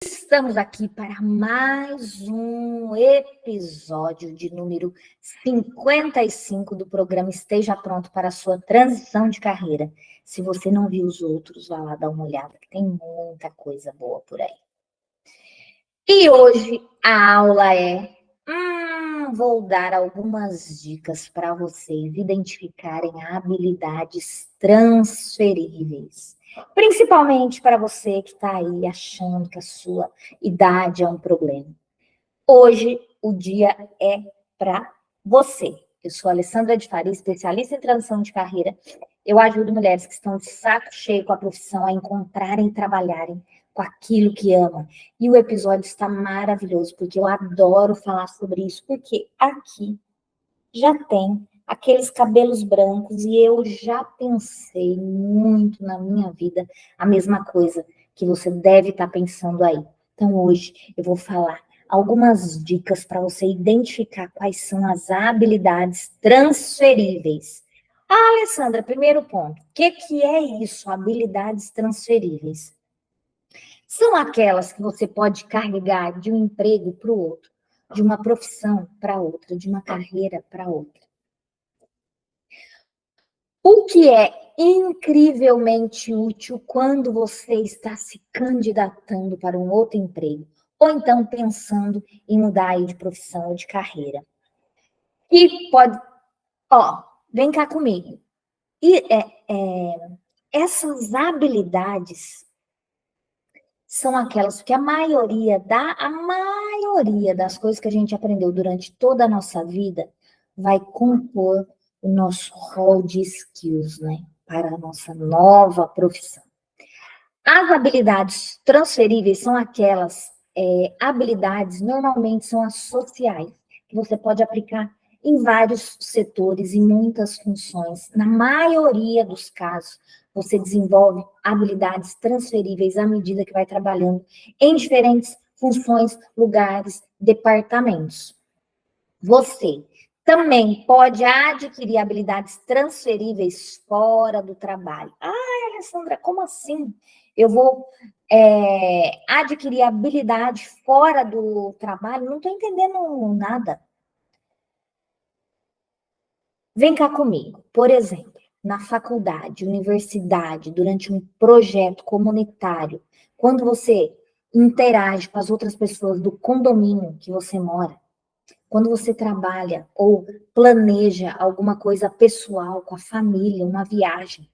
Estamos aqui para mais um episódio de número 55 do programa Esteja Pronto para a sua transição de carreira. Se você não viu os outros, vá lá dar uma olhada, que tem muita coisa boa por aí. E hoje a aula é... vou dar algumas dicas para vocês identificarem habilidades transferíveis. Principalmente para você que está aí achando que a sua idade é um problema. Hoje o dia é para você. Eu sou a Alessandra de Faria, especialista em transição de carreira. Eu ajudo mulheres que estão de saco cheio com a profissão a encontrarem e trabalharem com aquilo que amam. E o episódio está maravilhoso, porque eu adoro falar sobre isso, porque aqui já tem aqueles cabelos brancos e eu já pensei muito na minha vida a mesma coisa que você deve estar pensando aí. Então hoje eu vou falar algumas dicas para você identificar quais são as habilidades transferíveis. Alessandra, primeiro ponto, o que é isso, habilidades transferíveis? São aquelas que você pode carregar de um emprego para o outro, de uma profissão para outra, de uma carreira para outra. O que é incrivelmente útil quando você está se candidatando para um outro emprego, ou então pensando em mudar aí de profissão ou de carreira. E pode, vem cá comigo. E essas habilidades são aquelas que a maioria das coisas que a gente aprendeu durante toda a nossa vida vai compor o nosso rol de skills, né? Para a nossa nova profissão. As habilidades transferíveis são aquelas habilidades, normalmente são as sociais, que você pode aplicar em vários setores e muitas funções. Na maioria dos casos, você desenvolve habilidades transferíveis à medida que vai trabalhando em diferentes funções, lugares, departamentos. Você também pode adquirir habilidades transferíveis fora do trabalho. Alessandra, como assim? Eu vou adquirir habilidade fora do trabalho? Não estou entendendo nada. Vem cá comigo. Por exemplo, na faculdade, universidade, durante um projeto comunitário, quando você interage com as outras pessoas do condomínio que você mora, quando você trabalha ou planeja alguma coisa pessoal com a família, uma viagem,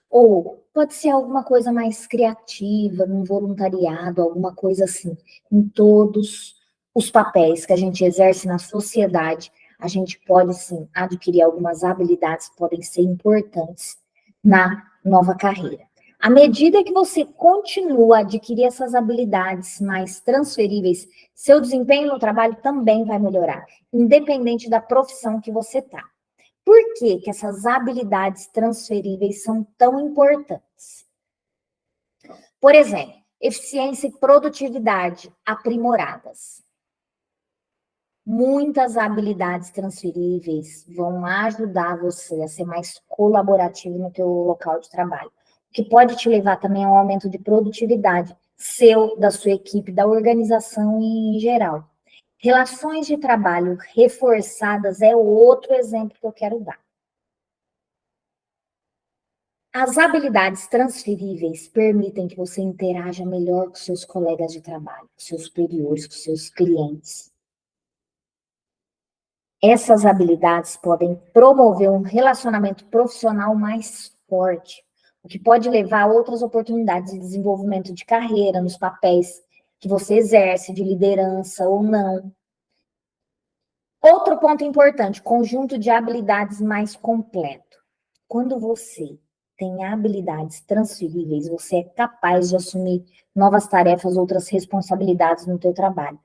ou pode ser alguma coisa mais criativa, num voluntariado, alguma coisa assim. Em todos os papéis que a gente exerce na sociedade, a gente pode, sim, adquirir algumas habilidades que podem ser importantes na nova carreira. À medida que você continua a adquirir essas habilidades mais transferíveis, seu desempenho no trabalho também vai melhorar, independente da profissão que você está. Por que que essas habilidades transferíveis são tão importantes? Por exemplo, eficiência e produtividade aprimoradas. Muitas habilidades transferíveis vão ajudar você a ser mais colaborativo no teu local de trabalho, o que pode te levar também a um aumento de produtividade seu, da sua equipe, da organização em geral. Relações de trabalho reforçadas é outro exemplo que eu quero dar. As habilidades transferíveis permitem que você interaja melhor com seus colegas de trabalho, com seus superiores, com seus clientes. Essas habilidades podem promover um relacionamento profissional mais forte, o que pode levar a outras oportunidades de desenvolvimento de carreira nos papéis que você exerce, de liderança ou não. Outro ponto importante, conjunto de habilidades mais completo. Quando você tem habilidades transferíveis, você é capaz de assumir novas tarefas, outras responsabilidades no teu trabalho.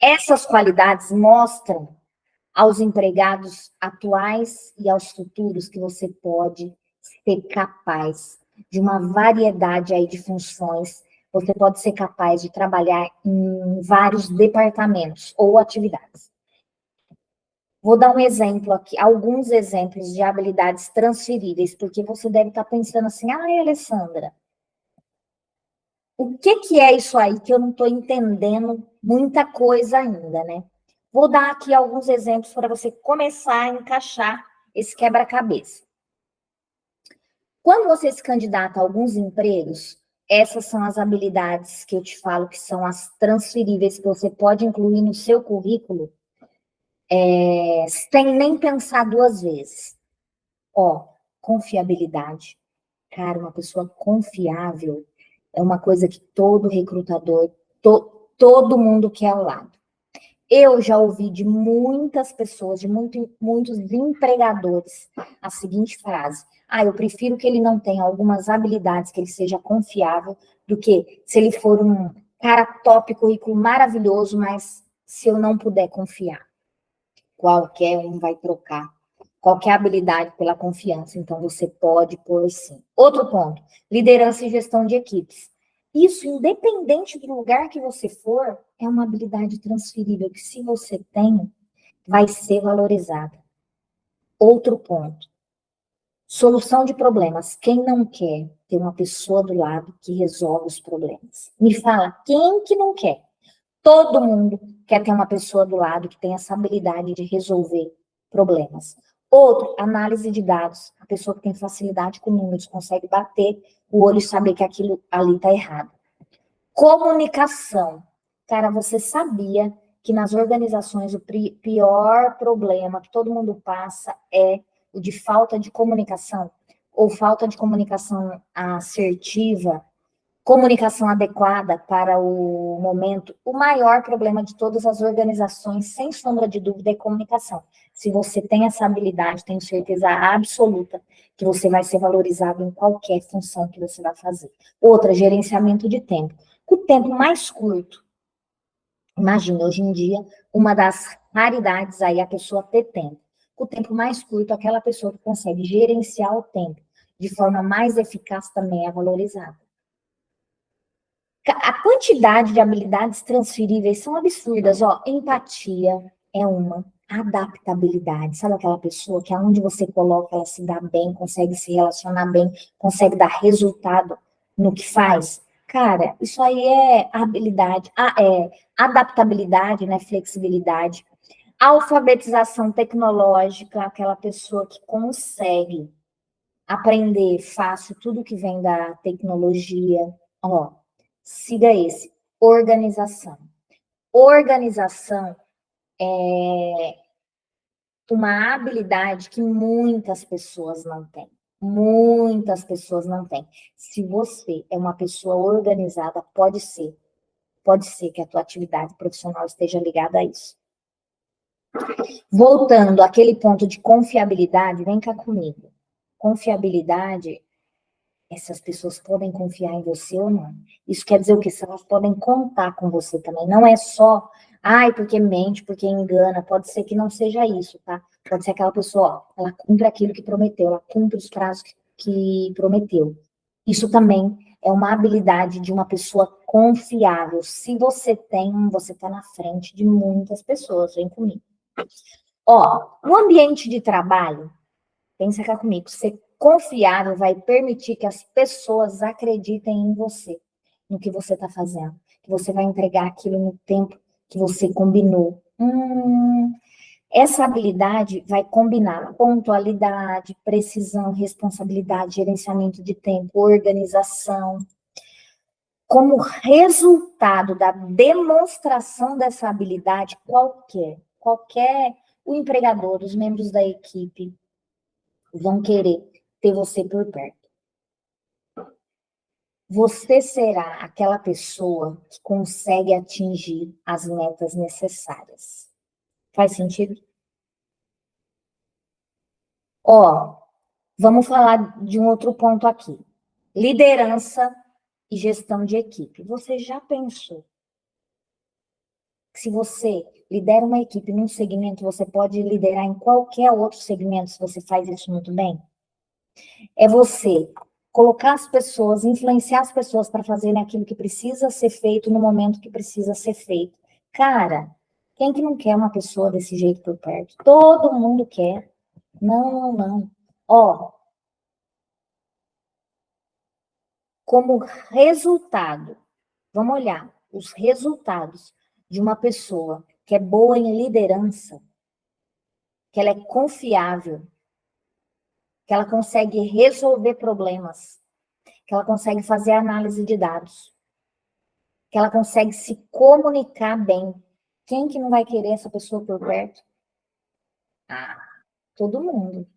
Essas qualidades mostram aos empregados atuais e aos futuros que você pode ser capaz de uma variedade aí de funções, você pode ser capaz de trabalhar em vários departamentos ou atividades. Vou dar um exemplo aqui, alguns exemplos de habilidades transferíveis, porque você deve estar pensando assim, Alessandra, O que é isso aí que eu não estou entendendo muita coisa ainda, né? Vou dar aqui alguns exemplos para você começar a encaixar esse quebra-cabeça. Quando você se candidata a alguns empregos, essas são as habilidades que eu te falo que são as transferíveis que você pode incluir no seu currículo, sem nem pensar duas vezes. Ó, confiabilidade. Cara, uma pessoa confiável é uma coisa que todo recrutador, todo mundo quer ao lado. Eu já ouvi de muitas pessoas, de muitos empregadores, a seguinte frase: ah, eu prefiro que ele não tenha algumas habilidades, que ele seja confiável, do que se ele for um cara top, currículo maravilhoso, mas se eu não puder confiar. Qualquer um vai trocar qualquer habilidade pela confiança, então você pode pôr sim. Outro ponto, liderança e gestão de equipes. Isso, independente do lugar que você for, é uma habilidade transferível que, se você tem, vai ser valorizada. Outro ponto, solução de problemas. Quem não quer ter uma pessoa do lado que resolve os problemas? Me fala, quem que não quer? Todo mundo quer ter uma pessoa do lado que tem essa habilidade de resolver problemas. Outro, análise de dados. A pessoa que tem facilidade com números, consegue bater o olho e saber que aquilo ali está errado. Comunicação. Cara, você sabia que nas organizações o pior problema que todo mundo passa é o de falta de comunicação? Ou falta de comunicação assertiva, comunicação adequada para o momento. O maior problema de todas as organizações, sem sombra de dúvida, é comunicação. Se você tem essa habilidade, tenho certeza absoluta que você vai ser valorizado em qualquer função que você vai fazer. Outra, gerenciamento de tempo. Com o tempo mais curto, imagina, hoje em dia, uma das raridades aí é a pessoa ter tempo. Com o tempo mais curto, aquela pessoa que consegue gerenciar o tempo de forma mais eficaz também é valorizada. A quantidade de habilidades transferíveis são absurdas, ó. Empatia é uma, adaptabilidade, sabe aquela pessoa que aonde você coloca ela se dá bem, consegue se relacionar bem, consegue dar resultado no que faz? Cara, isso aí é habilidade, é adaptabilidade, né, flexibilidade. Alfabetização tecnológica, aquela pessoa que consegue aprender fácil tudo que vem da tecnologia. Ó, siga esse. Organização. Organização é uma habilidade que muitas pessoas não têm. Muitas pessoas não têm. Se você é uma pessoa organizada, pode ser que a tua atividade profissional esteja ligada a isso. Voltando àquele ponto de confiabilidade, vem cá comigo. Confiabilidade, essas pessoas podem confiar em você ou não. Isso quer dizer o quê? Se elas podem contar com você também. Não é só, ai, porque mente, porque engana. Pode ser que não seja isso, tá? Pode ser aquela pessoa, ó, ela cumpre aquilo que prometeu, ela cumpre os prazos que prometeu. Isso também é uma habilidade de uma pessoa confiável. Se você tem, você está na frente de muitas pessoas. Vem comigo. Ó, no ambiente de trabalho, pensa cá comigo, ser confiável vai permitir que as pessoas acreditem em você, no que você está fazendo, que você vai entregar aquilo no tempo que você combinou. Essa habilidade vai combinar pontualidade, precisão, responsabilidade, gerenciamento de tempo, organização. Como resultado da demonstração dessa habilidade, o empregador, os membros da equipe, vão querer ter você por perto. Você será aquela pessoa que consegue atingir as metas necessárias. Faz sentido? Ó, vamos falar de um outro ponto aqui. Liderança e gestão de equipe. Você já pensou que se você lidera uma equipe num segmento, você pode liderar em qualquer outro segmento se você faz isso muito bem? É você colocar as pessoas, influenciar as pessoas para fazerem aquilo que precisa ser feito no momento que precisa ser feito. Cara, quem que não quer uma pessoa desse jeito por perto? Todo mundo quer. Não, não. Ó, como resultado Vamos olhar os resultados de uma pessoa que é boa em liderança, que ela é confiável, que ela consegue resolver problemas, que ela consegue fazer análise de dados, que ela consegue se comunicar bem. Quem que não vai querer essa pessoa por perto? Ah, todo mundo.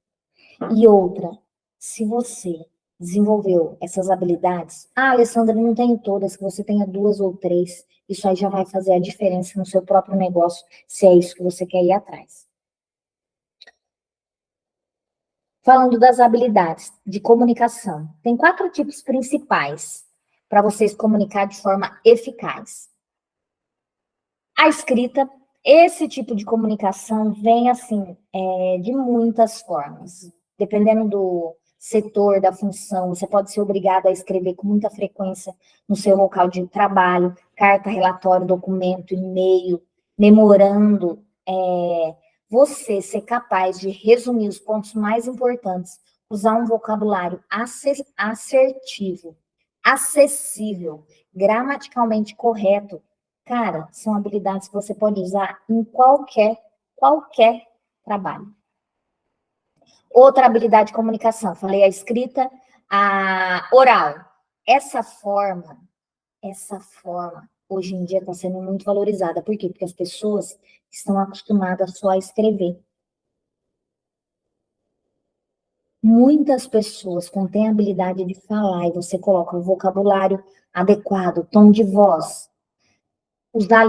E outra, se você desenvolveu essas habilidades, Alessandra, não tenho todas, que você tenha 2 ou 3, isso aí já vai fazer a diferença no seu próprio negócio, se é isso que você quer ir atrás. Falando das habilidades de comunicação, tem 4 tipos principais para vocês comunicar de forma eficaz. A escrita, esse tipo de comunicação vem assim, de muitas formas. Dependendo do setor, da função, você pode ser obrigado a escrever com muita frequência no seu local de trabalho, carta, relatório, documento, e-mail, memorando. Você ser capaz de resumir os pontos mais importantes, usar um vocabulário assertivo, acessível, gramaticalmente correto. Cara, são habilidades que você pode usar em qualquer trabalho. Outra habilidade de comunicação, falei a escrita, a oral. Essa forma, hoje em dia está sendo muito valorizada. Por quê? Porque as pessoas estão acostumadas só a escrever. Muitas pessoas contêm a habilidade de falar e você coloca o vocabulário adequado, tom de voz, usar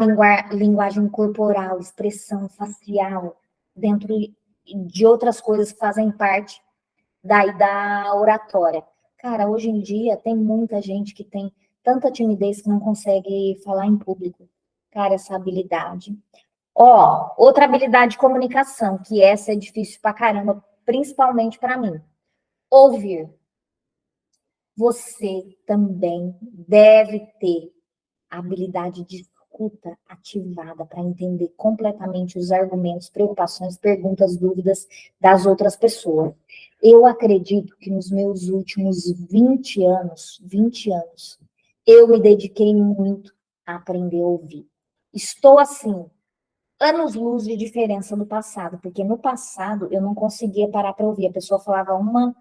linguagem corporal, expressão facial, dentro de outras coisas que fazem parte da oratória. Cara, hoje em dia tem muita gente que tem tanta timidez que não consegue falar em público. Cara, essa habilidade. Outra habilidade de comunicação, que essa é difícil pra caramba, principalmente para mim. Ouvir. Você também deve ter a habilidade de escuta ativada para entender completamente os argumentos, preocupações, perguntas, dúvidas das outras pessoas. Eu acredito que nos meus últimos 20 anos, eu me dediquei muito a aprender a ouvir. Estou assim, anos-luz de diferença do passado, porque no passado eu não conseguia parar para ouvir. A pessoa falava uma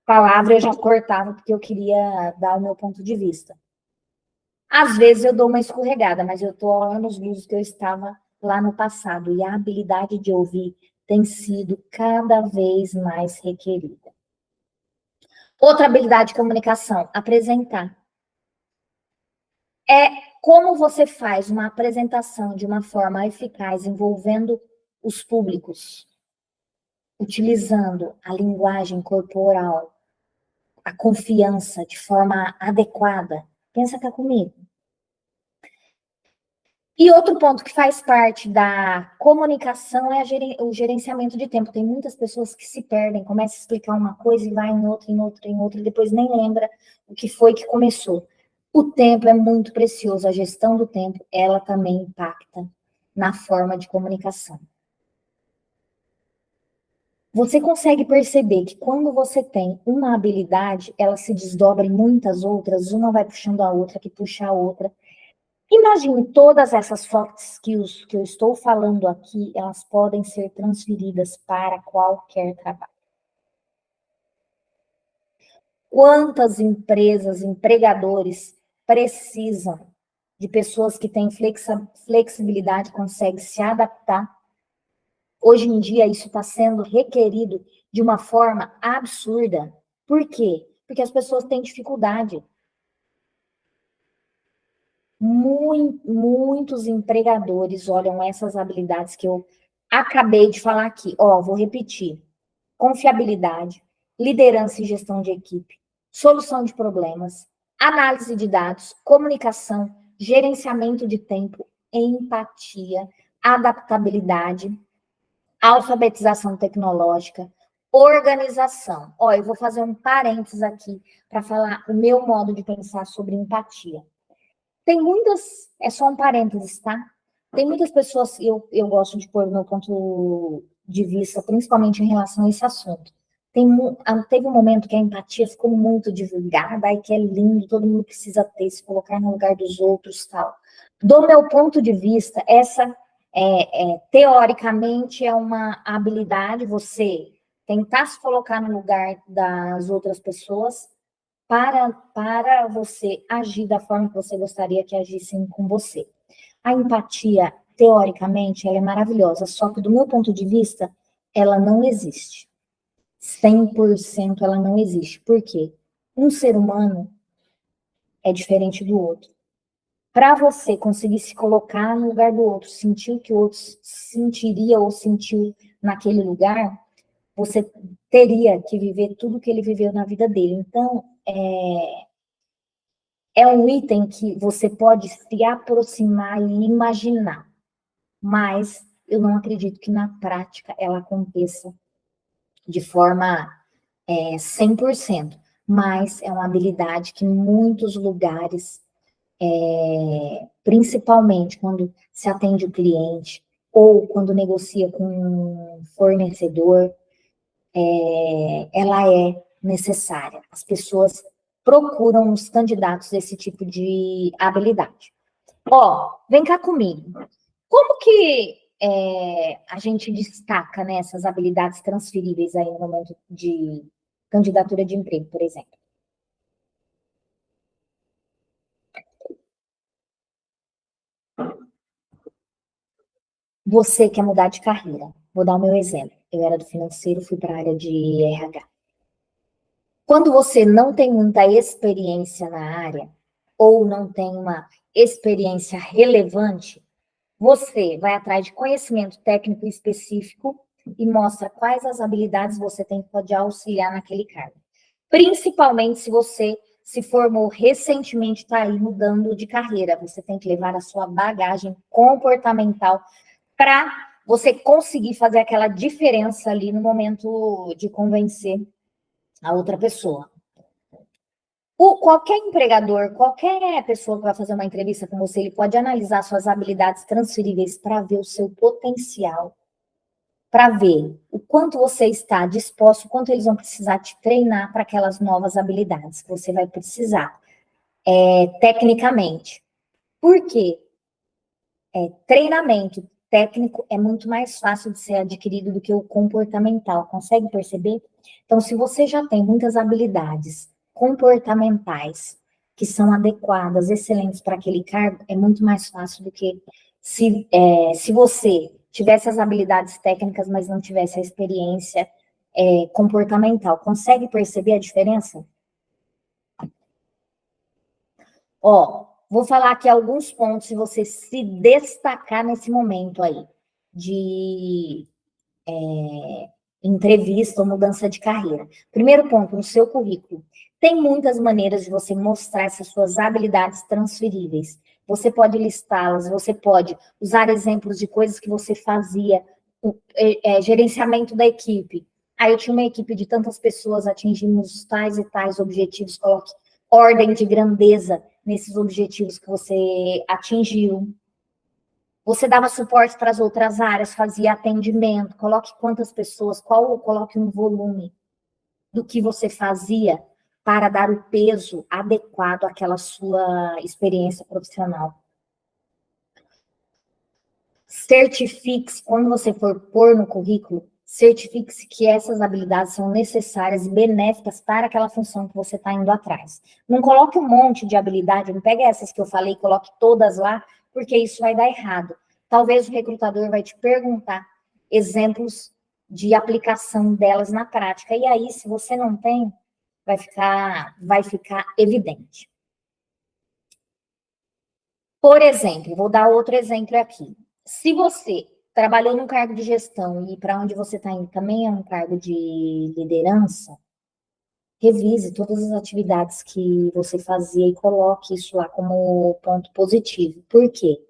palavra, eu já cortava porque eu queria dar o meu ponto de vista. Às vezes eu dou uma escorregada, mas eu estou há anos-luz que eu estava lá no passado, e a habilidade de ouvir tem sido cada vez mais requerida. Outra habilidade de comunicação, apresentar. É como você faz uma apresentação de uma forma eficaz, envolvendo os públicos, utilizando a linguagem corporal, a confiança de forma adequada. Pensa cá comigo. E outro ponto que faz parte da comunicação é o gerenciamento de tempo. Tem muitas pessoas que se perdem, começa a explicar uma coisa e vai em outra, e depois nem lembra o que foi que começou. O tempo é muito precioso, a gestão do tempo, ela também impacta na forma de comunicação. Você consegue perceber que quando você tem uma habilidade, ela se desdobra em muitas outras, uma vai puxando a outra, que puxa a outra. Imagine todas essas soft skills que eu estou falando aqui, elas podem ser transferidas para qualquer trabalho. Quantas empresas, empregadores precisam de pessoas que têm flexibilidade, conseguem se adaptar? Hoje em dia, isso está sendo requerido de uma forma absurda. Por quê? Porque as pessoas têm dificuldade. Muitos empregadores olham essas habilidades que eu acabei de falar aqui. Vou repetir. Confiabilidade, liderança e gestão de equipe, solução de problemas, análise de dados, comunicação, gerenciamento de tempo, empatia, adaptabilidade, alfabetização tecnológica, organização. Eu vou fazer um parênteses aqui para falar o meu modo de pensar sobre empatia. Tem muitas, é só um parênteses, tá? Tem muitas pessoas, eu gosto de pôr o meu ponto de vista, principalmente em relação a esse assunto. Teve um momento que a empatia ficou muito divulgada, aí que é lindo, todo mundo precisa ter, se colocar no lugar dos outros, tal. Do meu ponto de vista, essa, teoricamente, é uma habilidade, você tentar se colocar no lugar das outras pessoas para você agir da forma que você gostaria que agissem com você. A empatia, teoricamente, ela é maravilhosa, só que do meu ponto de vista, ela não existe. 100% ela não existe. Por quê? Um ser humano é diferente do outro. Para você conseguir se colocar no lugar do outro, sentir o que o outro sentiria ou sentiu naquele lugar, você teria que viver tudo que ele viveu na vida dele. Então, é um item que você pode se aproximar e imaginar, mas eu não acredito que na prática ela aconteça de forma 100%, mas é uma habilidade que em muitos lugares, principalmente quando se atende o cliente ou quando negocia com um fornecedor, ela é necessária. As pessoas procuram nos candidatos esse tipo de habilidade. Ó, vem cá comigo. Como que a gente destaca, né, essas habilidades transferíveis aí no momento de candidatura de emprego, por exemplo? Você quer mudar de carreira. Vou dar o meu exemplo. Eu era do financeiro, fui para a área de RH. Quando você não tem muita experiência na área, ou não tem uma experiência relevante, você vai atrás de conhecimento técnico específico e mostra quais as habilidades você tem que pode auxiliar naquele cargo. Principalmente se você se formou recentemente, está aí mudando de carreira. Você tem que levar a sua bagagem comportamental para você conseguir fazer aquela diferença ali no momento de convencer a outra pessoa. Qualquer empregador, qualquer pessoa que vai fazer uma entrevista com você, ele pode analisar suas habilidades transferíveis para ver o seu potencial, para ver o quanto você está disposto, o quanto eles vão precisar te treinar para aquelas novas habilidades que você vai precisar, tecnicamente. Por quê? Treinamento técnico é muito mais fácil de ser adquirido do que o comportamental, consegue perceber? Então, se você já tem muitas habilidades comportamentais que são adequadas, excelentes para aquele cargo, é muito mais fácil do que se você tivesse as habilidades técnicas, mas não tivesse a experiência comportamental. Consegue perceber a diferença? Ó, vou falar aqui alguns pontos se você se destacar nesse momento aí de entrevista ou mudança de carreira. Primeiro ponto, no seu currículo. Tem muitas maneiras de você mostrar essas suas habilidades transferíveis. Você pode listá-las, você pode usar exemplos de coisas que você fazia, gerenciamento da equipe. Aí eu tinha uma equipe de tantas pessoas, atingimos tais e tais objetivos, coloque ordem de grandeza nesses objetivos que você atingiu. Você dava suporte para as outras áreas, fazia atendimento, coloque quantas pessoas, coloque um volume do que você fazia para dar o peso adequado àquela sua experiência profissional. Certifique-se, quando você for pôr no currículo, certifique-se que essas habilidades são necessárias e benéficas para aquela função que você está indo atrás. Não coloque um monte de habilidade, não pegue essas que eu falei e coloque todas lá, porque isso vai dar errado. Talvez o recrutador vai te perguntar exemplos de aplicação delas na prática, e aí, se você não tem, vai ficar evidente. Por exemplo, vou dar outro exemplo aqui. Se você trabalhou num cargo de gestão e para onde você está indo também é um cargo de liderança, revise todas as atividades que você fazia e coloque isso lá como ponto positivo. Por quê?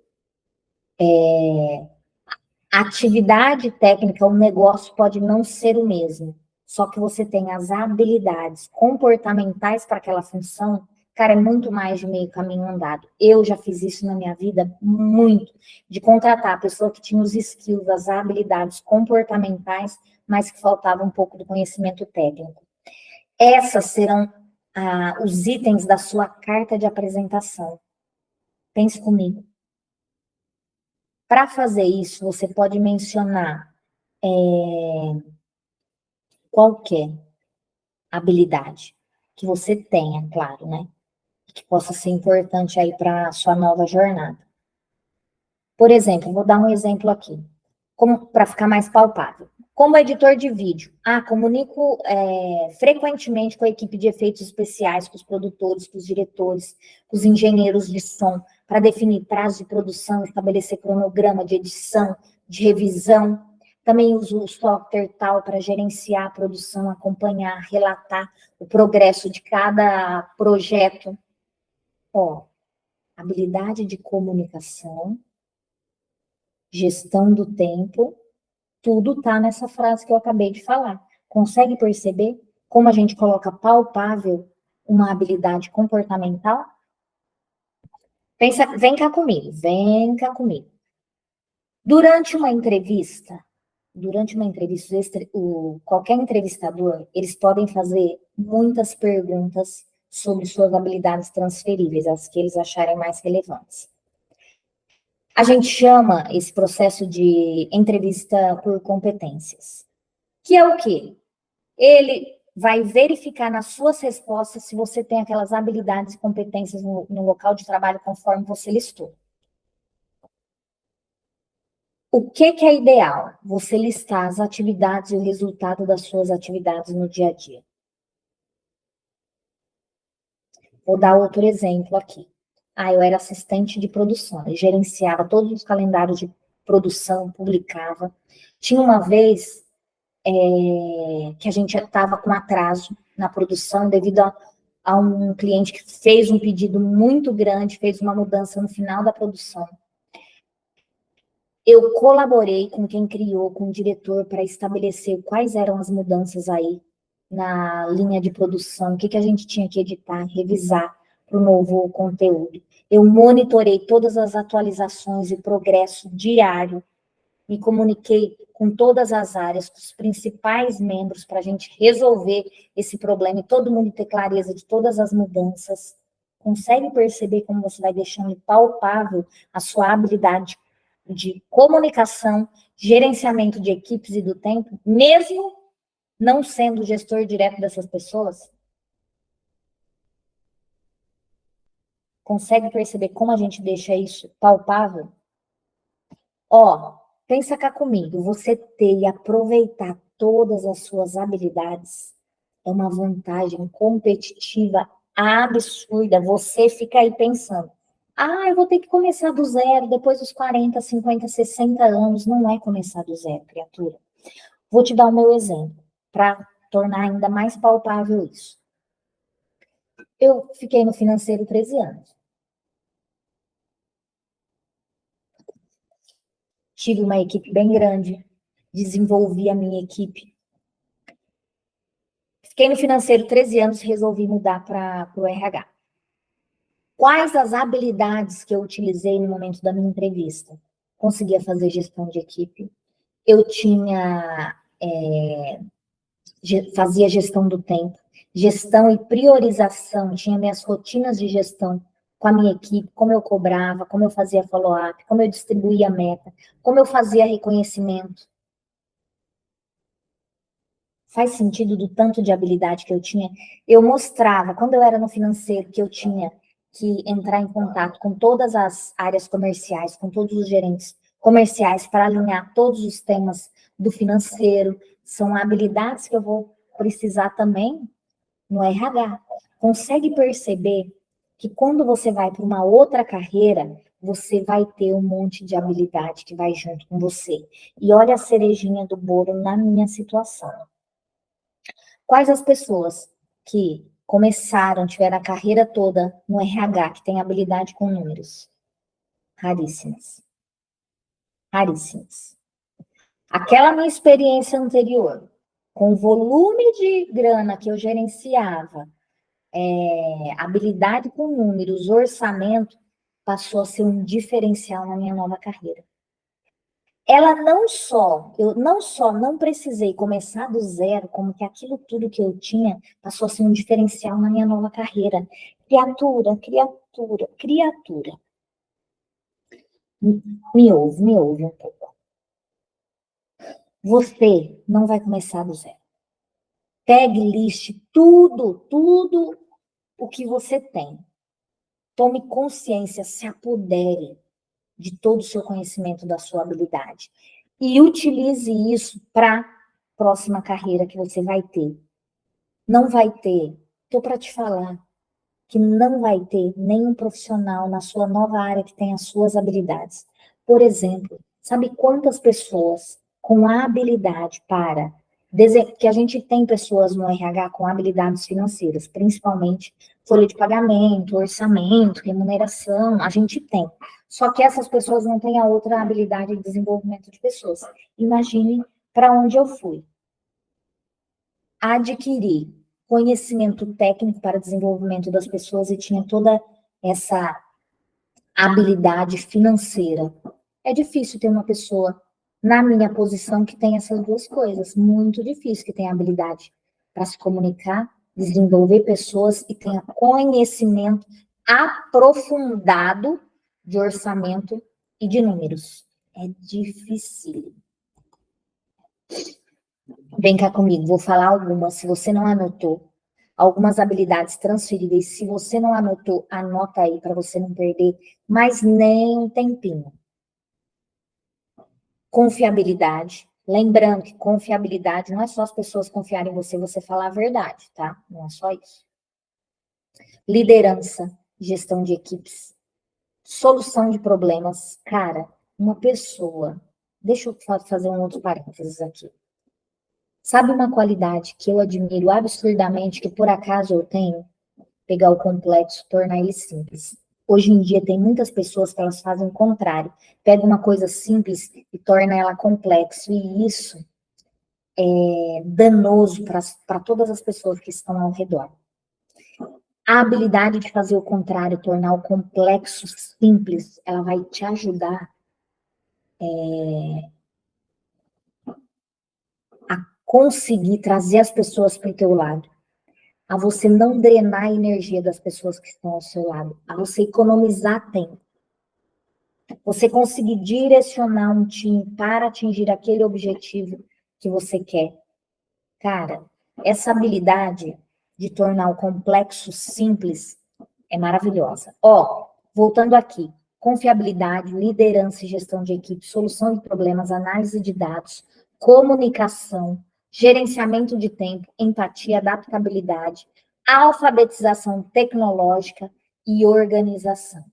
A atividade técnica, o negócio pode não ser o mesmo, só que você tem as habilidades comportamentais para aquela função, Cara, é muito mais de meio caminho andado. Eu já fiz isso na minha vida muito, de contratar a pessoa que tinha os skills, as habilidades comportamentais, mas que faltava um pouco do conhecimento técnico. Essas serão os itens da sua carta de apresentação. Pense comigo. Para fazer isso, você pode mencionar qualquer habilidade que você tenha, claro, né? Que possa ser importante aí para a sua nova jornada. Por exemplo, vou dar um exemplo aqui, como para ficar mais palpável. Como editor de vídeo, comunico frequentemente com a equipe de efeitos especiais, com os produtores, com os diretores, com os engenheiros de som, para definir prazo de produção, estabelecer cronograma de edição, de revisão. Também uso o software tal para gerenciar a produção, acompanhar, relatar o progresso de cada projeto. Ó, habilidade de comunicação, gestão do tempo, tudo está nessa frase que eu acabei de falar. Consegue perceber como a gente coloca palpável uma habilidade comportamental? Pensa, vem cá comigo, vem cá comigo. Durante uma entrevista, qualquer entrevistador, eles podem fazer muitas perguntas sobre suas habilidades transferíveis, as que eles acharem mais relevantes. A gente chama esse processo de entrevista por competências, que é o quê? Ele vai verificar nas suas respostas se você tem aquelas habilidades e competências no local de trabalho conforme você listou. O que é ideal? Você listar as atividades e o resultado das suas atividades no dia a dia. Vou dar outro exemplo aqui. Eu era assistente de produção, eu gerenciava todos os calendários de produção, publicava. Tinha uma vez que a gente estava com atraso na produção devido a um cliente que fez um pedido muito grande, fez uma mudança no final da produção. Eu colaborei com quem criou, com o diretor, para estabelecer quais eram as mudanças aí na linha de produção, o que a gente tinha que editar, revisar para o novo conteúdo. Eu monitorei todas as atualizações e progresso diário, me comuniquei com todas as áreas, com os principais membros, para a gente resolver esse problema e todo mundo ter clareza de todas as mudanças. Consegue perceber como você vai deixando palpável a sua habilidade de comunicação, gerenciamento de equipes e do tempo, mesmo não sendo gestor direto dessas pessoas? Consegue perceber como a gente deixa isso palpável? Pensa cá comigo, você ter e aproveitar todas as suas habilidades é uma vantagem competitiva absurda. Você fica aí pensando, eu vou ter que começar do zero, depois dos 40, 50, 60 anos. Não é começar do zero, criatura. Vou te dar o meu exemplo, para tornar ainda mais palpável isso. Eu fiquei no financeiro 13 anos. Tive uma equipe bem grande, desenvolvi a minha equipe. Fiquei no financeiro 13 anos e resolvi mudar para o RH. Quais as habilidades que eu utilizei no momento da minha entrevista? Conseguia fazer gestão de equipe. Eu fazia gestão do tempo, gestão e priorização, tinha minhas rotinas de gestão com a minha equipe, como eu cobrava, como eu fazia follow-up, como eu distribuía a meta, como eu fazia reconhecimento. Faz sentido do tanto de habilidade que eu tinha? Eu mostrava, quando eu era no financeiro, que eu tinha que entrar em contato com todas as áreas comerciais, com todos os gerentes comerciais, para alinhar todos os temas do financeiro. São habilidades que eu vou precisar também no RH. Consegue perceber que quando você vai para uma outra carreira, você vai ter um monte de habilidade que vai junto com você. E olha a cerejinha do bolo na minha situação. Quais as pessoas que começaram, tiveram a carreira toda no RH, que tem habilidade com números? Raríssimas. Raríssimas. Aquela minha experiência anterior, com o volume de grana que eu gerenciava, habilidade com números, orçamento, passou a ser um diferencial na minha nova carreira. Ela eu não precisei começar do zero, como que aquilo tudo que eu tinha passou a ser um diferencial na minha nova carreira. Criatura, criatura, criatura. Me ouve um pouco. Você não vai começar do zero. Pegue, liste tudo o que você tem. Tome consciência, se apodere de todo o seu conhecimento, da sua habilidade. E utilize isso para a próxima carreira que você vai ter. Não vai ter, estou para te falar, que não vai ter nenhum profissional na sua nova área que tenha as suas habilidades. Por exemplo, sabe quantas pessoas com habilidade para... que a gente tem pessoas no RH com habilidades financeiras, principalmente folha de pagamento, orçamento, remuneração, a gente tem. Só que essas pessoas não têm a outra habilidade de desenvolvimento de pessoas. Imagine para onde eu fui. Adquirir conhecimento técnico para desenvolvimento das pessoas e tinha toda essa habilidade financeira. É difícil ter uma pessoa na minha posição que tem essas duas coisas. Muito difícil que tenha habilidade para se comunicar, desenvolver pessoas e tenha conhecimento aprofundado de orçamento e de números. É difícil. Vem cá comigo, vou falar algumas, se você não anotou. Algumas habilidades transferíveis, se você não anotou, anota aí para você não perder mais nem um tempinho. Confiabilidade. Lembrando que confiabilidade não é só as pessoas confiarem em você, você falar a verdade, tá? Não é só isso. Liderança, gestão de equipes, solução de problemas. Cara, uma pessoa... Deixa eu fazer um outro parênteses aqui. Sabe uma qualidade que eu admiro absurdamente, que por acaso eu tenho? Pegar o complexo, tornar ele simples. Hoje em dia tem muitas pessoas que elas fazem o contrário. Pega uma coisa simples e torna ela complexa. E isso é danoso para todas as pessoas que estão ao redor. A habilidade de fazer o contrário, tornar o complexo simples, ela vai te ajudar a conseguir trazer as pessoas para o teu lado, a você não drenar a energia das pessoas que estão ao seu lado, a você economizar tempo, você conseguir direcionar um time para atingir aquele objetivo que você quer. Cara, essa habilidade de tornar o complexo simples é maravilhosa. Voltando aqui, confiabilidade, liderança e gestão de equipe, solução de problemas, análise de dados, comunicação, gerenciamento de tempo, empatia, adaptabilidade, alfabetização tecnológica e organização.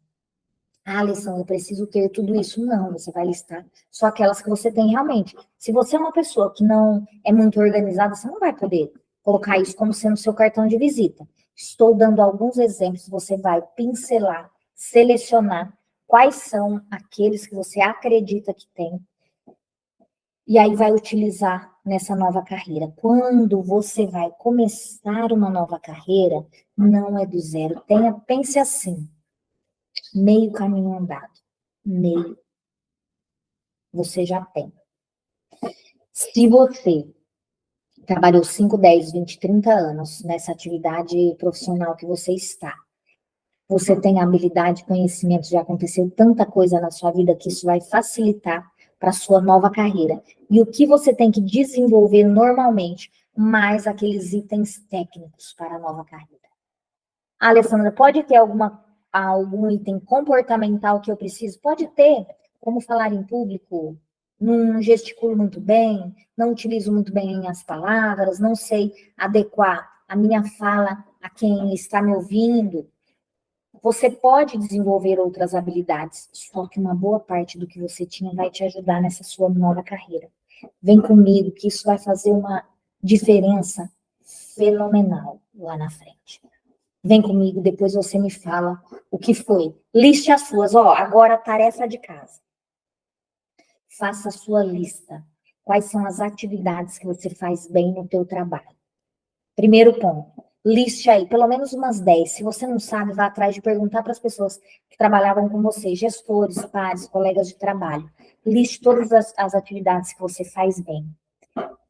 Ah, Alessandra, eu preciso ter tudo isso. Não, você vai listar só aquelas que você tem realmente. Se você é uma pessoa que não é muito organizada, você não vai poder colocar isso como sendo seu cartão de visita. Estou dando alguns exemplos, você vai pincelar, selecionar quais são aqueles que você acredita que tem, e aí vai utilizar nessa nova carreira. Quando você vai começar uma nova carreira, não é do zero. Pense assim, meio caminho andado. Meio. Você já tem. Se você trabalhou 5, 10, 20, 30 anos nessa atividade profissional que você está, você tem habilidade, conhecimento, já aconteceu tanta coisa na sua vida que isso vai facilitar para a sua nova carreira. E o que você tem que desenvolver normalmente, mais aqueles itens técnicos para a nova carreira. Alessandra, pode ter algum item comportamental que eu preciso? Pode ter, como falar em público, não gesticulo muito bem, não utilizo muito bem as palavras, não sei adequar a minha fala a quem está me ouvindo. Você pode desenvolver outras habilidades, só que uma boa parte do que você tinha vai te ajudar nessa sua nova carreira. Vem comigo, que isso vai fazer uma diferença fenomenal lá na frente. Vem comigo, depois você me fala o que foi. Liste as suas. Agora tarefa de casa. Faça a sua lista. Quais são as atividades que você faz bem no teu trabalho? Primeiro ponto. Liste aí pelo menos umas 10. Se você não sabe, vá atrás de perguntar para as pessoas que trabalhavam com você, gestores, pares, colegas de trabalho. Liste todas as atividades que você faz bem.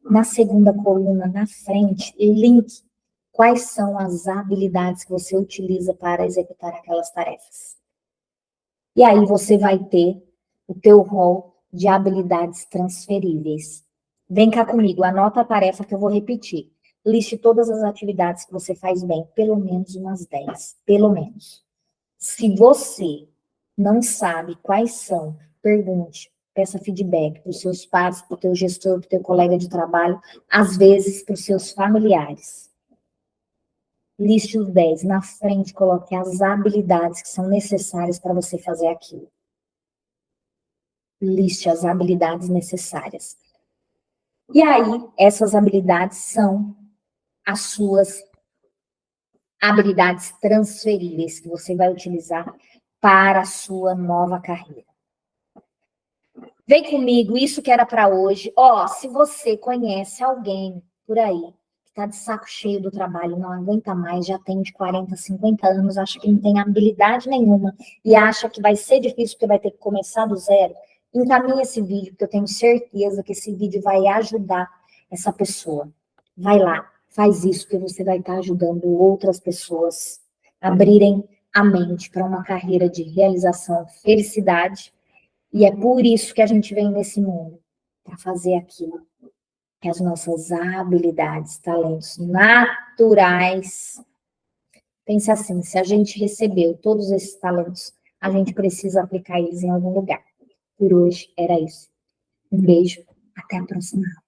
Na segunda coluna, na frente, link quais são as habilidades que você utiliza para executar aquelas tarefas. E aí você vai ter o teu rol de habilidades transferíveis. Vem cá comigo, anota a tarefa que eu vou repetir. Liste todas as atividades que você faz bem, pelo menos umas 10, pelo menos. Se você não sabe quais são, pergunte, peça feedback para os seus pares, para o teu gestor, para o teu colega de trabalho, às vezes para os seus familiares. Liste os 10, na frente coloque as habilidades que são necessárias para você fazer aquilo. Liste as habilidades necessárias. E aí, essas habilidades são as suas habilidades transferíveis que você vai utilizar para a sua nova carreira. Vem comigo, isso que era para hoje. Se você conhece alguém por aí que está de saco cheio do trabalho, não aguenta mais, já tem de 40, 50 anos, acha que não tem habilidade nenhuma e acha que vai ser difícil porque vai ter que começar do zero, encaminhe esse vídeo, porque eu tenho certeza que esse vídeo vai ajudar essa pessoa. Vai lá, faz isso, que você vai estar ajudando outras pessoas a abrirem a mente para uma carreira de realização, felicidade. E é por isso que a gente vem nesse mundo, para fazer aquilo que as nossas habilidades, talentos naturais. Pense assim, se a gente recebeu todos esses talentos, a gente precisa aplicar eles em algum lugar. Por hoje era isso. Um beijo, até a próxima aula.